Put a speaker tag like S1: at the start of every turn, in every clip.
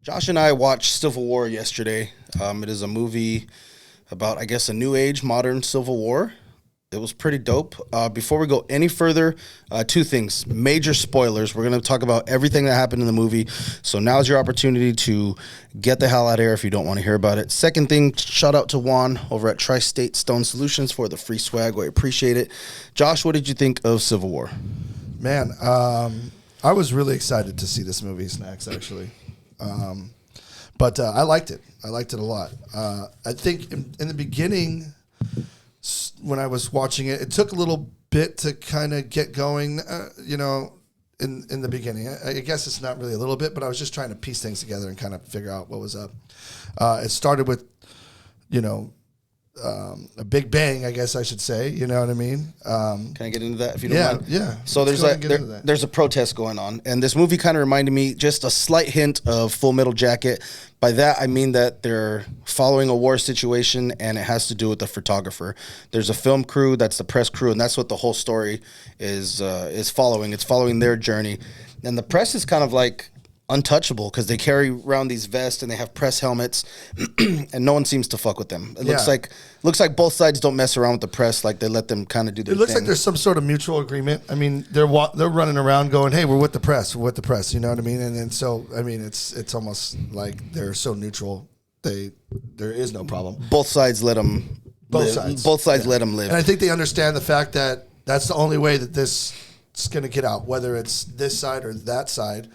S1: Josh and I watched Civil War yesterday. It is a movie about, I guess, a new age modern Civil War. It was pretty dope. Before we go any further, two things. Major spoilers. We're going to talk about everything that happened in the movie. So now's your opportunity to get the hell out of here if you don't want to hear about it. Second thing, shout out to Juan over at Tri-State Stone Solutions for the free swag. We appreciate it. Josh, what did you think of Civil War?
S2: Man, I was really excited to see this movie, Snacks, actually. But I liked it. I liked it a lot. I think in the beginning, when I was watching it, it took a little bit to kind of get going, in the beginning. I guess it's not really a little bit, but I was just trying to piece things together and kind of figure out what was up. It started with, a big bang, I guess I should say. You know what I mean?
S1: Can I get into that if you don't mind?
S2: Yeah.
S1: So there's a protest going on, and this movie kind of reminded me just a slight hint of Full Metal Jacket. By that I mean that they're following a war situation, and it has to do with the photographer. There's a film crew, that's the press crew, and that's what the whole story is following. It's following their journey, and the press is kind of like untouchable because they carry around these vests and they have press helmets, and no one seems to fuck with them. It looks like both sides don't mess around with the press. Like they let them kind of do their thing.
S2: It looks like there's some sort of mutual agreement. I mean, they're running around going, "Hey, we're with the press. We're with the press." You know what I mean? And so I mean, it's almost like they're so neutral. There is no problem.
S1: Both sides let them. Both sides let them live.
S2: And I think they understand the fact that that's the only way that this is going to get out, whether it's this side or that side.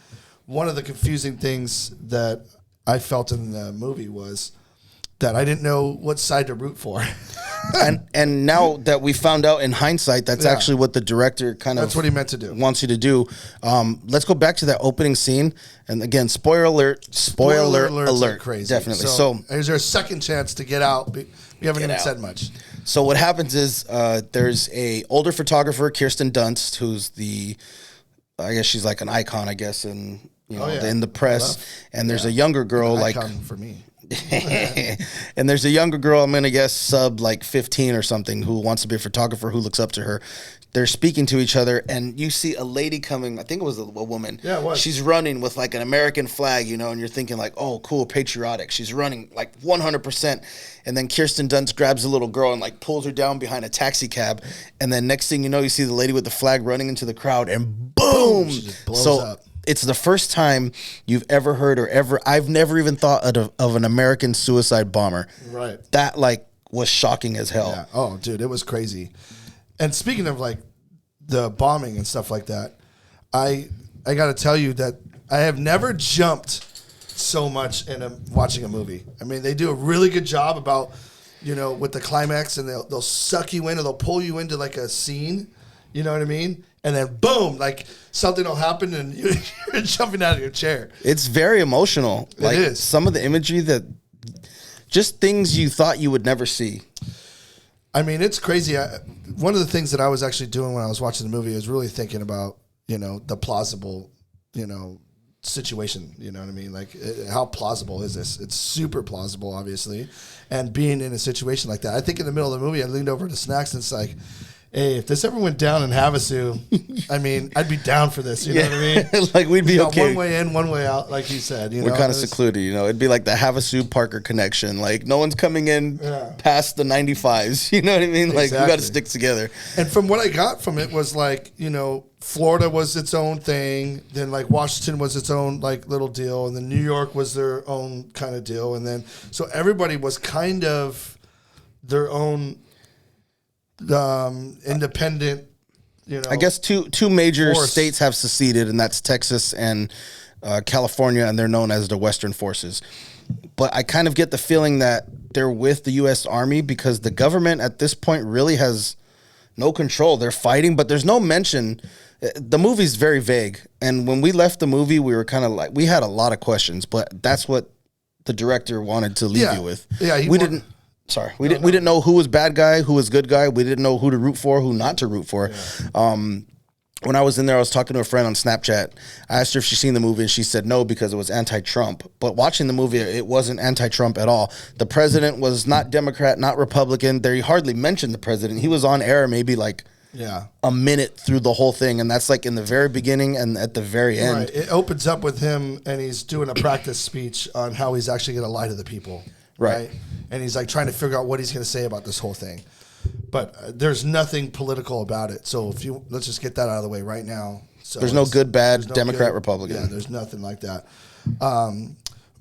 S2: One of the confusing things that I felt in the movie was that I didn't know what side to root for.
S1: and now that we found out in hindsight, that's actually what the director
S2: that's what he meant to do.
S1: Wants you to do. Let's go back to that opening scene. And again, spoiler alert. Spoiler alert.
S2: Crazy.
S1: Definitely.
S2: So is there a second chance to get out? We haven't even said much.
S1: So what happens is there's a older photographer, Kirsten Dunst, who's I guess she's like an icon, I guess, in the press. And there's a younger girl,
S2: icon for me.
S1: And there's a younger girl, I'm gonna guess sub like 15 or something, who wants to be a photographer, who looks up to her. They're speaking to each other, and you see a lady coming. I think it was a woman.
S2: Yeah, it was.
S1: She's running with like an American flag, and you're thinking like, oh, cool, patriotic. She's running like 100%. And then Kirsten Dunst grabs a little girl and like pulls her down behind a taxi cab. And then next thing you know, you see the lady with the flag running into the crowd, and boom!
S2: She just blows up.
S1: It's the first time you've ever heard I've never even thought of an American suicide bomber.
S2: Right.
S1: That was shocking as hell.
S2: Yeah. Oh, dude, it was crazy. And speaking of like the bombing and stuff like that, I got to tell you that I have never jumped so much in watching a movie. I mean, they do a really good job about, with the climax, and they'll suck you in, or they'll pull you into like a scene. You know what I mean? And then boom, like something will happen and you're jumping out of your chair.
S1: It's very emotional.
S2: It is.
S1: Some of the imagery just things you thought you would never see.
S2: I mean, it's crazy. One of the things that I was actually doing when I was watching the movie is really thinking about, the plausible, situation. You know what I mean? Like, how plausible is this? It's super plausible, obviously. And being in a situation like that, I think in the middle of the movie, I leaned over to Snacks and it's like, hey, if this ever went down in Havasu, I mean, I'd be down for this. You know what I mean?
S1: Like, we'd be okay.
S2: One way in, one way out, like you said.
S1: We're kind of secluded, It'd be like the Havasu Parker connection. Like, no one's coming in past the 95s. You know what I mean? Like, we got to stick together.
S2: And from what I got from it was like, Florida was its own thing. Then, like, Washington was its own, like, little deal. And then New York was their own kind of deal. And then, so everybody was kind of their own independent,
S1: I guess two major
S2: force.
S1: States have seceded, and that's Texas and California, and they're known as the Western Forces. But I kind of get the feeling that they're with the U.S. Army because the government at this point really has no control. They're fighting, but there's no mention. The movie's very vague, and when we left the movie, we were kind of like, we had a lot of questions, but that's what the director wanted to leave you with.
S2: Yeah,
S1: we didn't know who was bad guy, who was good guy. We didn't know who to root for, who not to root for. Yeah. When I was in there, I was talking to a friend on Snapchat. I asked her if she'd seen the movie, and she said no because it was anti-Trump. But watching the movie, it wasn't anti-Trump at all. The president was not Democrat, not Republican. They hardly mentioned the president. He was on air maybe like a minute through the whole thing, and that's like in the very beginning and at the very end.
S2: Right. It opens up with him, and he's doing a practice speech on how he's actually going to lie to the people.
S1: Right.
S2: And he's like trying to figure out what he's going to say about this whole thing. But there's nothing political about it. So let's just get that out of the way right now. So
S1: There's no good, bad,
S2: there's no
S1: Democrat,
S2: good-
S1: Republican.
S2: Yeah, there's nothing like that.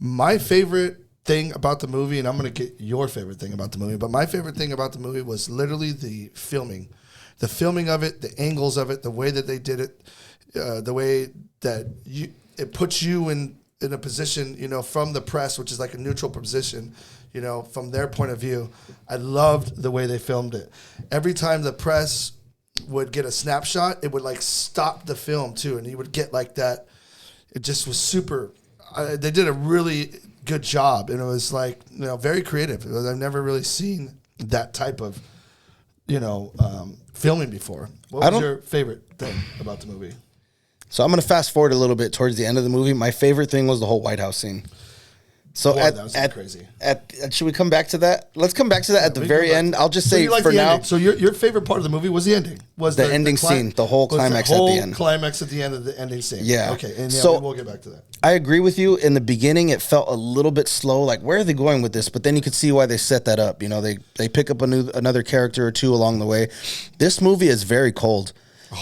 S2: My favorite thing about the movie, and I'm going to get your favorite thing about the movie, but my favorite thing about the movie was literally the filming. The filming of it, the angles of it, the way that they did it, the way that it puts you in a position, from the press, which is like a neutral position, from their point of view. I loved the way they filmed it. Every time the press would get a snapshot, it would like stop the film too, and you would get like that. It just was super. They did a really good job, and it was like very creative. I've never really seen that type of filming before. What was your favorite thing about the movie?
S1: So I'm going to fast forward a little bit towards the end of the movie. My favorite thing was the whole White House scene. So
S2: Boy, that was crazy.
S1: Should we come back to that? Let's come back to that at the very end. I'll just say for now.
S2: Ending. So your favorite part of the movie was the ending. Was
S1: the ending scene, the whole climax at the end.
S2: Climax at the end of the ending scene.
S1: Yeah.
S2: Okay. And
S1: so
S2: we'll get back to that.
S1: I agree with you. In the beginning, it felt a little bit slow. Like, where are they going with this? But then you could see why they set that up. They pick up another character or two along the way. This movie is very cold.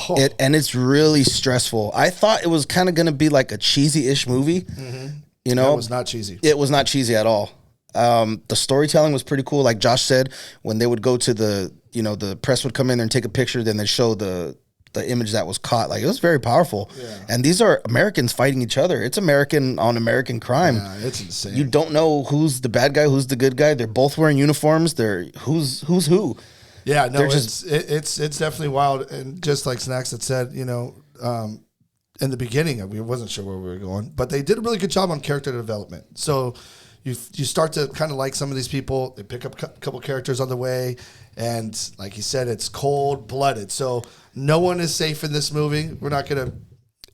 S2: Oh.
S1: And it's really stressful. I thought it was kind of going to be like a cheesy-ish movie. Mm-hmm.
S2: It was not cheesy.
S1: It was not cheesy at all. The storytelling was pretty cool. Like Josh said, when they would go to the press would come in there and take a picture, then they show the image that was caught. Like, it was very powerful. Yeah. And these are Americans fighting each other. It's American on American crime.
S2: Yeah, it's insane.
S1: You don't know who's the bad guy, who's the good guy. They're both wearing uniforms. Who's who.
S2: Yeah, no, it's definitely wild. And just like Snacks had said, in the beginning, we wasn't sure where we were going, but they did a really good job on character development. So you start to kind of like some of these people. They pick up a couple characters on the way, and like you said, it's cold-blooded. So no one is safe in this movie. We're not gonna,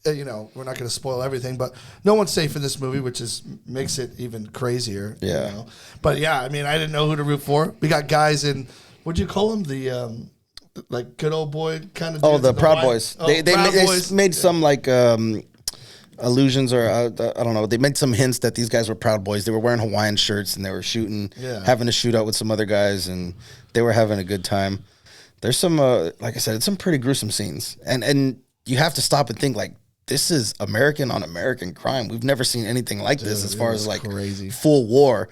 S2: we're not gonna spoil everything, but no one's safe in this movie, which makes it even crazier.
S1: Yeah.
S2: But yeah, I mean, I didn't know who to root for. We got guys in. What'd you call them? The like good old boy kind of.
S1: Oh, the Proud Boys.
S2: They
S1: made some like allusions, or I don't know. They made some hints that these guys were Proud Boys. They were wearing Hawaiian shirts and they were shooting, having a shootout with some other guys, and they were having a good time. There's some, like I said, it's some pretty gruesome scenes, and you have to stop and think like, this is American on American crime. We've never seen anything like this as far as like
S2: crazy
S1: full war.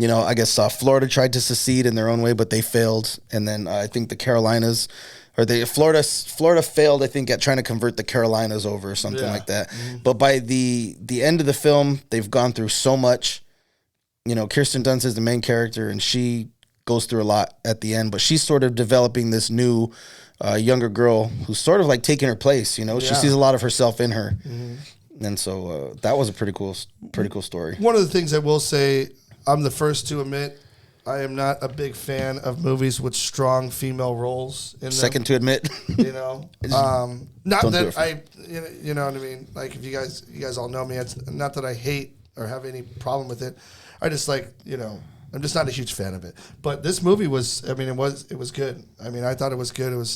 S1: I guess Florida tried to secede in their own way, but they failed. And then I think the Carolinas, Florida failed, I think, at trying to convert the Carolinas over or something like that. Mm-hmm. But by the end of the film, they've gone through so much. Kirsten Dunst is the main character, and she goes through a lot at the end. But she's sort of developing this new younger girl who's sort of like taking her place. She sees a lot of herself in her. Mm-hmm. And so that was a pretty cool story.
S2: One of the things I will say, I'm the first to admit, I am not a big fan of movies with strong female roles in them.
S1: Second to admit.
S2: Not that I, you know what I mean? Like, if you guys all know me, it's not that I hate or have any problem with it. I just like, I'm just not a huge fan of it. But this movie was, it was good. I thought it was good.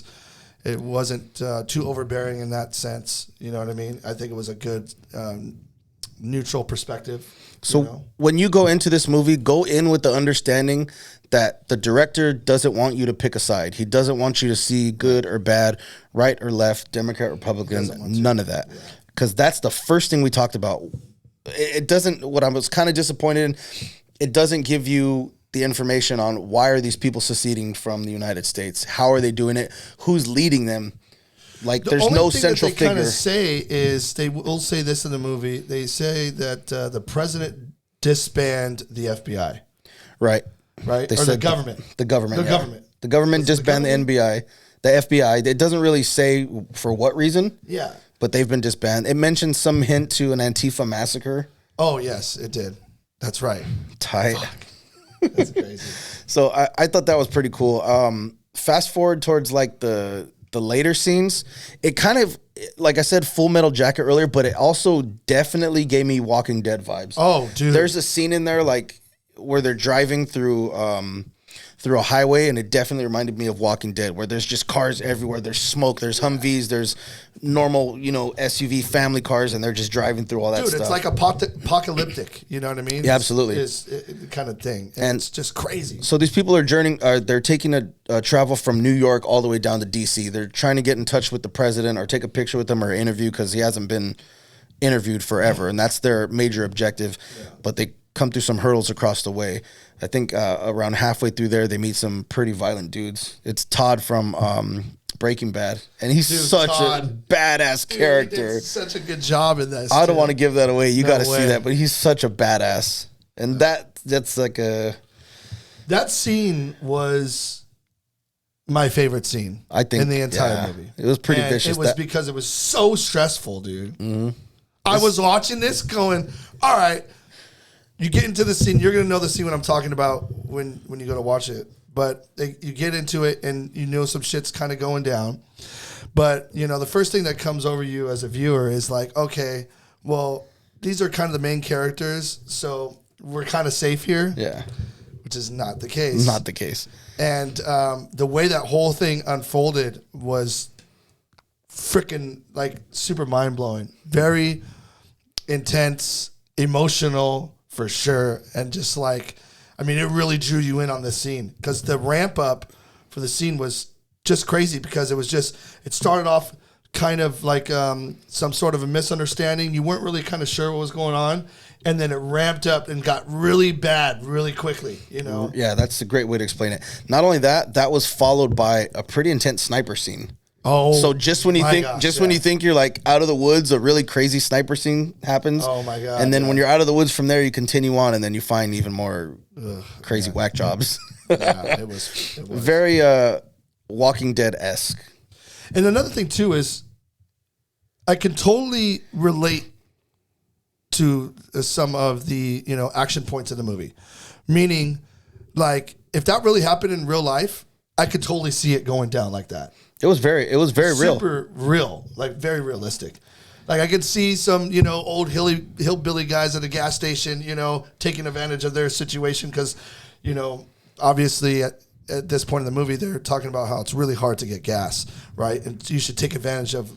S2: It wasn't too overbearing in that sense. You know what I mean? I think it was a good neutral perspective.
S1: So when you go into this movie, go in with the understanding that the director doesn't want you to pick a side. He doesn't want you to see good or bad, right or left, Democrat, Republican, none of that. Because that's the first thing we talked about. It doesn't, what I was kind of disappointed in, it doesn't give you the information on why are these people seceding from the United States? How are they doing it? Who's leading them? Like, there's no central figure.
S2: The only thing that they kind of say is, they will say this in the movie, they say that the president disbanded the FBI.
S1: Right.
S2: Right?
S1: They
S2: or
S1: said
S2: the government.
S1: The government.
S2: The government.
S1: The government disbanded the FBI. The FBI. It doesn't really say for what reason.
S2: Yeah.
S1: But they've been disbanded. It mentions some hint to an Antifa massacre.
S2: Oh, yes, it did. That's right.
S1: Tight.
S2: Fuck. That's crazy.
S1: So I thought that was pretty cool. Fast forward towards like the later scenes, it kind of, like I said, Full Metal Jacket earlier, but it also definitely gave me Walking Dead vibes.
S2: Oh, dude.
S1: There's a scene in there like where they're driving through through a highway, and it definitely reminded me of Walking Dead, where there's just cars everywhere. There's smoke, there's Humvees, there's normal, SUV family cars, and they're just driving through all that stuff.
S2: Dude, it's like apocalyptic. You know what I mean?
S1: Yeah, absolutely.
S2: It's kind of thing, and it's just crazy.
S1: So these people are they're taking a travel from New York all the way down to DC. They're trying to get in touch with the president or take a picture with him or interview, because he hasn't been interviewed forever, and that's their major objective. Yeah. But they come through some hurdles across the way. I think around halfway through there, they meet some pretty violent dudes. It's Todd from Breaking Bad, and he's such a badass character.
S2: He did such a good job in this.
S1: I don't want to give that away. You got to see that, but he's such a badass, and that's like
S2: that scene was my favorite scene.
S1: I think
S2: in the entire movie.
S1: It was pretty vicious.
S2: It was because it was so stressful, dude. Mm-hmm. I was watching this going, all right. You get into the scene, you're going to know the scene when I'm talking about when you go to watch it. But you get into it and you know some shit's kind of going down. But, the first thing that comes over you as a viewer is like, okay, well, these are kind of the main characters, so we're kind of safe here.
S1: Yeah.
S2: Which is not the case.
S1: Not the case.
S2: And the way that whole thing unfolded was freaking super mind-blowing. Very intense, emotional, for sure. And just it really drew you in on this scene, because the ramp up for the scene was just crazy, because it started off kind of like some sort of a misunderstanding. You weren't really kind of sure what was going on. And then it ramped up and got really bad really quickly,
S1: Yeah, that's a great way to explain it. Not only that was followed by a pretty intense sniper scene.
S2: Oh,
S1: so just when you when you think you're out of the woods, a really crazy sniper scene happens.
S2: Oh my God!
S1: And then when you're out of the woods from there, you continue on, and then you find even more crazy whack jobs.
S2: Yeah, it was
S1: very Walking Dead-esque.
S2: And another thing too is, I can totally relate to some of the action points in the movie, meaning if that really happened in real life, I could totally see it going down like that.
S1: It was very real.
S2: Super real, very realistic. I could see some, old hillbilly guys at a gas station, taking advantage of their situation because, obviously at this point in the movie, they're talking about how it's really hard to get gas, right? And you should take advantage of,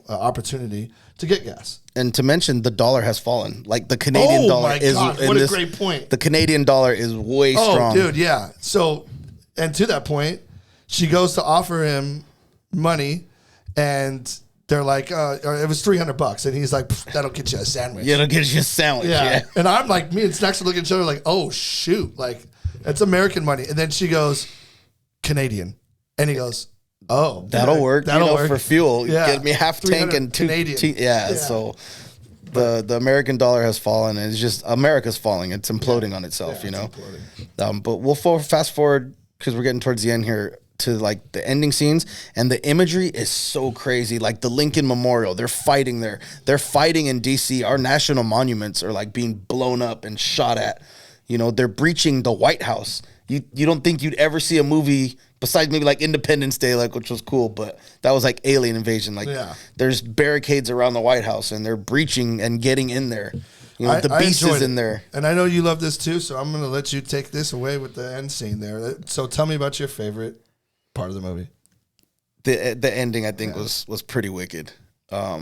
S2: opportunity to get gas.
S1: And to mention, the dollar has fallen. The Canadian dollar is...
S2: Oh, my God, what a great point.
S1: The Canadian dollar is way strong.
S2: Oh, dude, yeah. So, and to that point, she goes to offer him money, and they're like, it was $300, and he's like, that'll get you a sandwich.
S1: Yeah, it'll get you a sandwich. Yeah.
S2: And I'm like, me and Snacks are looking at each other like, oh shoot, it's American money. And then she goes, Canadian, and he goes, oh,
S1: that'll work. That'll work for fuel.
S2: Yeah,
S1: get me half tank and two
S2: Canadian.
S1: Yeah. So the American dollar has fallen, and it's just America's falling. It's imploding on itself. It's imploding. But we'll fast forward, because we're getting towards the end here, to the ending scenes, and the imagery is so crazy. The Lincoln Memorial, they're fighting there. They're fighting in DC. Our national monuments are being blown up and shot at. They're breaching the White House. You don't think you'd ever see a movie besides maybe Independence Day, which was cool, but that was alien invasion. There's barricades around the White House, and they're breaching and getting in there. The beast is in there.
S2: And I know you love this too, so I'm going to let you take this away with the end scene there. So tell me about your favorite part of the movie.
S1: The ending, I think, was pretty wicked. I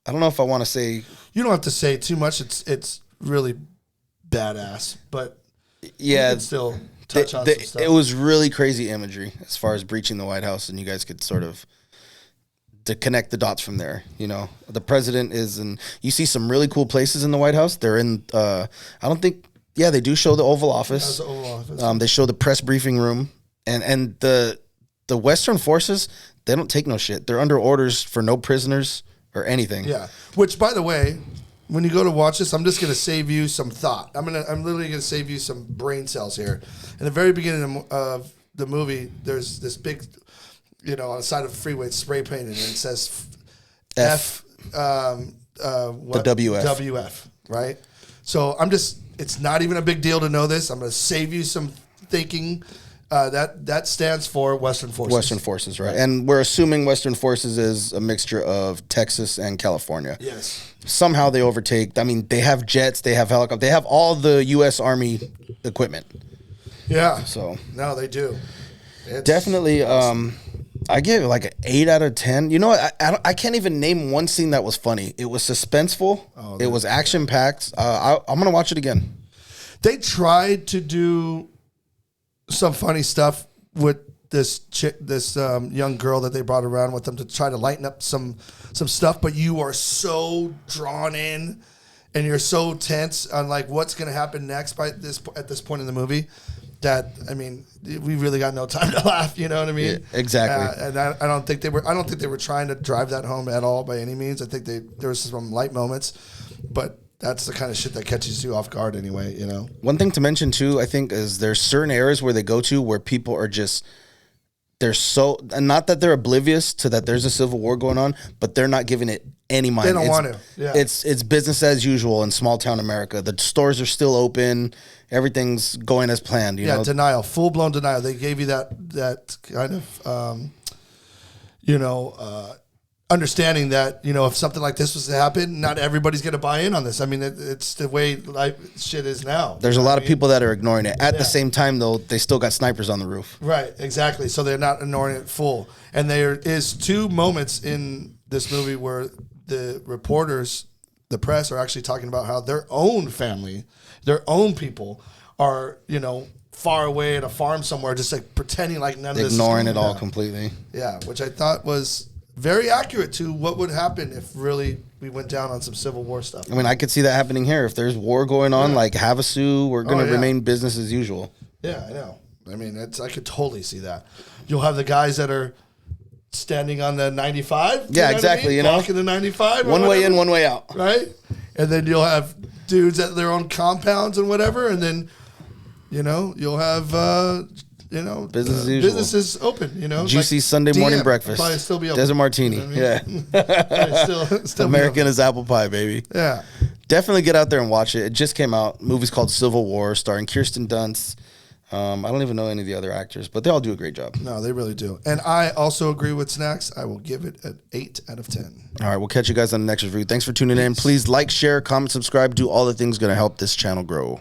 S1: don't know if I want to say...
S2: You don't have to say too much. It's really badass, but
S1: yeah,
S2: you can still touch on some stuff.
S1: It was really crazy imagery as far as breaching the White House, and you guys could sort of to connect the dots from there. The president is in... You see some really cool places in the White House. They're in... I don't think... Yeah, they do show the Oval Office.
S2: The Oval Office.
S1: They show the press briefing room, and the Western forces, they don't take no shit. They're under orders for no prisoners or anything.
S2: Yeah. Which, by the way, when you go to watch this, I'm just going to save you some thought. I'm literally going to save you some brain cells here. In the very beginning of the movie, there's this big, on the side of the freeway, it's spray painted, and it says F
S1: the WF.
S2: WF, right? So it's not even a big deal to know this. I'm going to save you some thinking. That stands for Western Forces.
S1: Western Forces, right. And we're assuming Western Forces is a mixture of Texas and California.
S2: Yes.
S1: Somehow they overtake. They have jets, they have helicopters, they have all the U.S. Army equipment.
S2: Yeah.
S1: So
S2: No, they do. It's
S1: definitely,
S2: awesome.
S1: I give it like an 8 out of 10. You know what? I can't even name one scene that was funny. It was suspenseful. It was action packed. I'm gonna watch it again.
S2: They tried to do some funny stuff with this young girl that they brought around with them to try to lighten up some stuff, but you are so drawn in and you're so tense on like what's going to happen next at this point in the movie that, I mean, we really got no time to laugh. You know what I mean?
S1: Yeah, exactly.
S2: And I don't think they were trying to drive that home at all by any means. I think there was some light moments, but that's the kind of shit that catches you off guard anyway, you know?
S1: One thing to mention too, I think, is there's certain areas where they go to where people are just, they're so, and not that they're oblivious to that there's a civil war going on, but they're not giving it any mind.
S2: They don't want to. Yeah.
S1: It's business as usual in small town America. The stores are still open. Everything's going as planned. You know?
S2: Denial, full blown denial. They gave you that kind of, understanding that, you know, if something like this was to happen, not everybody's going to buy in on this. I mean, it's the way shit is now.
S1: There's a lot of people that are ignoring it. At the same time, though, they still got snipers on the roof.
S2: Right, exactly. So they're not ignoring it full. And there is 2 moments in this movie where the reporters, the press, are actually talking about how their own family, their own people are, you know, far away at a farm somewhere, just like pretending like none of this is
S1: ignoring it all
S2: down.
S1: completely.
S2: Yeah, which I thought was very accurate to what would happen if really we went down on some Civil War stuff.
S1: I mean, I could see that happening here. If there's war going on, like Havasu, we're going to remain business as usual.
S2: Yeah, I know. I mean, I could totally see that. You'll have the guys that are standing on the 95.
S1: Yeah, exactly. You know,
S2: walking the 95.
S1: One way in, one way out.
S2: Right? And then you'll have dudes at their own compounds and whatever. And then, you know, you'll have,
S1: business as usual.
S2: Businesses open, you know.
S1: Juicy like Sunday morning
S2: DM
S1: breakfast.
S2: Probably still be open.
S1: Desert martini.
S2: You know what I mean? Yeah. still
S1: American is apple pie, baby.
S2: Yeah.
S1: Definitely get out there and watch it. It just came out. Movie's called Civil War, starring Kirsten Dunst. I don't even know any of the other actors, but they all do a great job.
S2: No, they really do. And I also agree with Snacks. I will give it an 8 out of 10.
S1: All right, we'll catch you guys on the next review. Thanks for tuning in. Please like, share, comment, subscribe, do all the things going to help this channel grow.